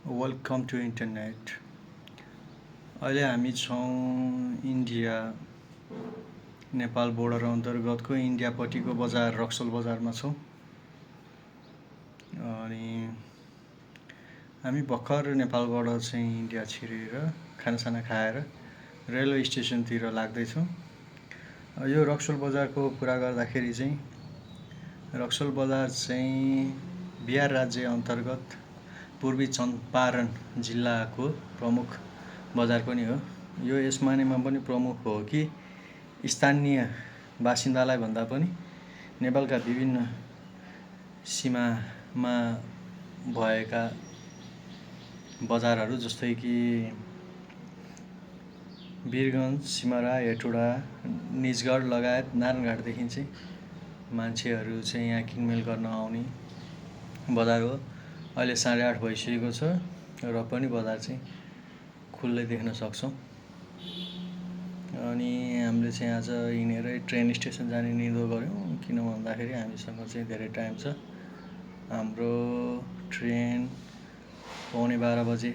Welcome to internet. अहिले हामी छौँ इन्डिया नेपाल बोर्डर अन्तर्गतको इन्डियापट्टिको बजार रक्सोल बजारमा छौँ। अनि हामी भर्खर नेपालबाट चाहिँ इन्डिया छिरेर खानासाना खाएर रेलवे स्टेसनतिर लाग्दैछौँ। यो रक्सोल बजारको कुरा गर्दाखेरि चाहिँ रक्सोल बजार चाहिँ बिहार राज्य अन्तर्गत पूर्वी चम्पारण जिल्लाको प्रमुख बजार पनि हो। यो यस मानेमा पनि प्रमुख हो कि स्थानीय बासिन्दालाई भन्दा पनि नेपालका विभिन्न सीमामा भएका बजारहरू जस्तै कि वीरगञ्ज, सिमरा, हेटौडा, निजगढ लगायत नारायणघाटदेखि चाहिँ मान्छेहरू चाहिँ यहाँ किनमेल गर्न आउने बजार हो। अहिले 8:30 भइसकेको छ र पनि बजार चाहिँ खुल्लै देख्न सक्छौँ। अनि हामीले चाहिँ आज हिँडेरै ट्रेन स्टेसन जाने निधो गऱ्यौँ, किन भन्दाखेरि हामीसँग चाहिँ धेरै टाइम छ। हाम्रो ट्रेन 12:15 बजे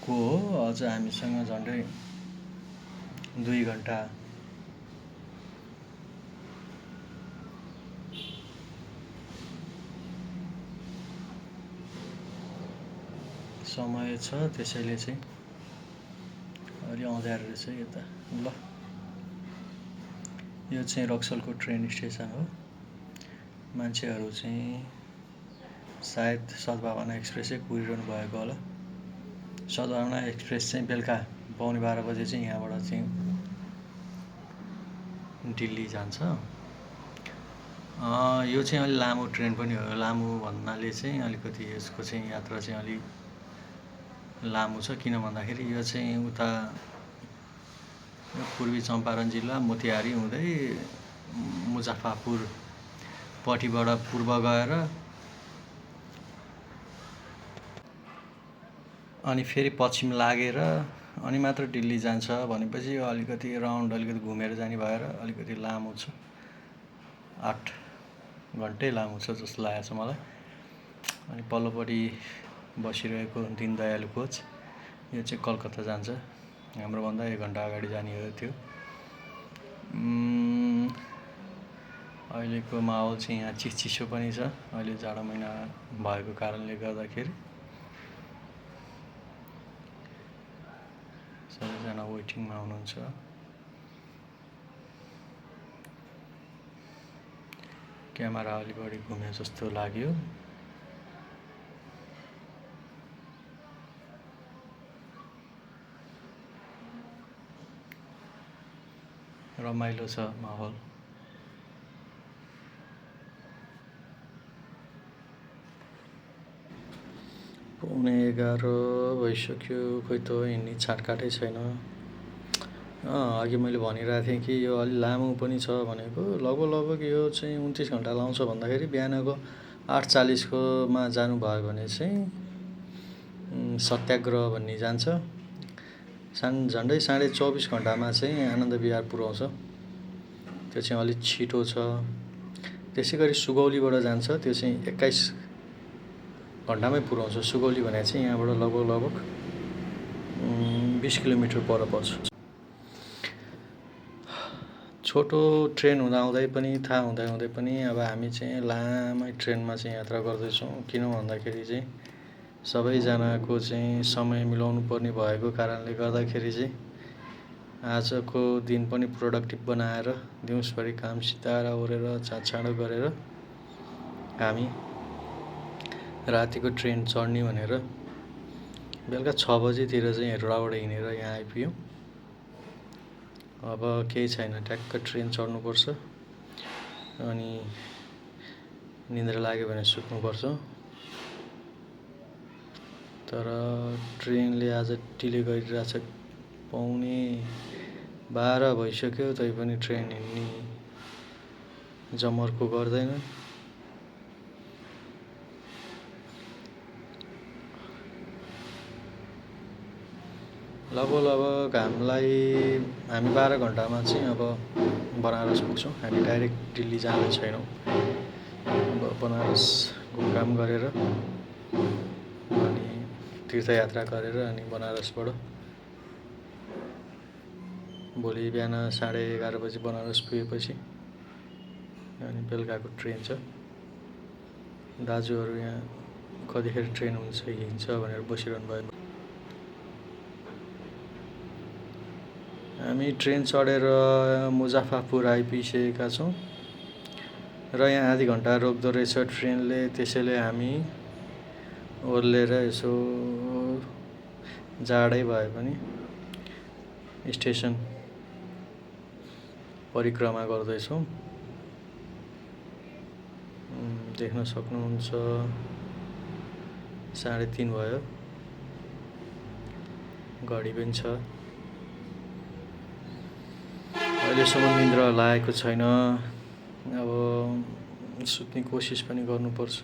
को हो। अझ हामीसँग झन्डै 2 घन्टा समय छ, त्यसैले चाहिँ अलि अँध्यारो रहेछ यता। ल, यो चाहिँ रक्सोलको ट्रेन स्टेसन हो। मान्छेहरू चाहिँ सायद सद्भावना एक्सप्रेसै कुरिरहनु भएको होला। सद्भावना एक्सप्रेस चाहिँ बेलुका 12:15 बजे चाहिँ यहाँबाट चाहिँ दिल्ली जान्छ। यो चाहिँ अलि लामो ट्रेन पनि हो। लामो भन्नाले चाहिँ अलिकति यसको चाहिँ यात्रा चाहिँ अलि लामो छ, किन भन्दाखेरि यो चाहिँ उता पूर्वी चम्पारण जिल्ला मोतिहारी हुँदै मुजफ्फरपुरपट्टिबाट पूर्व गएर अनि फेरि पश्चिम लागेर अनि मात्र दिल्ली जान्छ भनेपछि अलिकति राउन्ड अलिकति घुमेर जाने भएर अलिकति लामो छ। 8 घन्टै लामो छ जस्तो लागेको छ मलाई। अनि पल्लोपट्टि बसिरहेको दीनदयाल कोच, यो चाहिँ कलकत्ता जान्छ। हाम्रोभन्दा 1 घन्टा अगाडि जाने हो त्यो। अहिलेको माहौल चाहिँ यहाँ चिसो पनि छ। अहिले जाडो महिना भएको कारणले गर्दाखेरि सबैजना वेटिङमा हुनुहुन्छ। क्यामेरा अलि बढी घुम्यो जस्तो लाग्यो। रमाइलो छ माहौल। पौने 11 भइसक्यो, खोइ त हिँड्ने छाटकाटै छैन। अघि मैले भनिरहेको थिएँ कि यो अलि लामो पनि छ भनेको। लगभग यो चाहिँ 29 घन्टा लाउँछ भन्दाखेरि बिहानको 8:40 जानुभयो भने चाहिँ सत्याग्रह भन्ने जान्छ। झन्डै 24.5 घन्टामा चाहिँ आनन्द विहार पुर्याउँछ। त्यो चाहिँ अलिक छिटो छ। त्यसै गरी सुगौलीबाट जान्छ, त्यो चाहिँ 21 घन्टामै पुर्याउँछ। सुगौली भने चाहिँ यहाँबाट लगभग 20 किलोमिटर पर पर्छ। छोटो ट्रेन हुँदाहुँदै पनि थाहा हुँदै पनि अब हामी चाहिँ लामै ट्रेनमा चाहिँ यात्रा गर्दैछौँ। किन भन्दाखेरि चाहिँ सबैजनाको चाहिँ समय मिलाउनु पर्ने भएको कारणले गर्दाखेरि चाहिँ आजको दिन पनि प्रोडक्टिभ बनाएर दिउँसभरि काम सिताएर ओरेर छाँडो गरेर हामी रातिको ट्रेन चढ्ने भनेर बेलुका 6 बजेतिर चाहिँ हेटौडाबाट हिँडेर यहाँ आइपुग्यौँ। अब केही छैन, ट्याक्क ट्रेन चढ्नुपर्छ अनि निद्रा लाग्यो भने सुत्नुपर्छ। तर ट्रेनले आज डिले गरिरहेछ। पौने 12 भइसक्यो, तैपनि ट्रेन हिँड्ने जमर्को गर्दैन। लगभग हामी 12 घन्टामा चाहिँ अब बनारस पुग्छौँ। हामी डाइरेक्ट दिल्ली जाने छैनौँ। अब बनारस घुमघाम गरेर अनि तीर्थयात्रा गरेर अनि बनारसबाट भोलि बिहान 11:30 बजी बनारस पुगेपछि अनि बेलुकाको ट्रेन छ। दाजुहरू यहाँ कतिखेर ट्रेन हुन्छ हिँड्छ भनेर बसिरहनु भयो। हामी ट्रेन चढेर मुजफ्फरपुर आइपुगिसकेका छौँ र यहाँ आधी घन्टा रोक्दो रहेछ ट्रेनले। त्यसैले हामी ओर्लेर यसो जाडै भए पनि स्टेसन परिक्रमा गर्दैछौँ। देख्न सक्नुहुन्छ 3:30 भयो, घडी पनि छ। अहिलेसम्म निद्रा लागेको छैन। अब सुत्ने कोसिस पनि गर्नुपर्छ।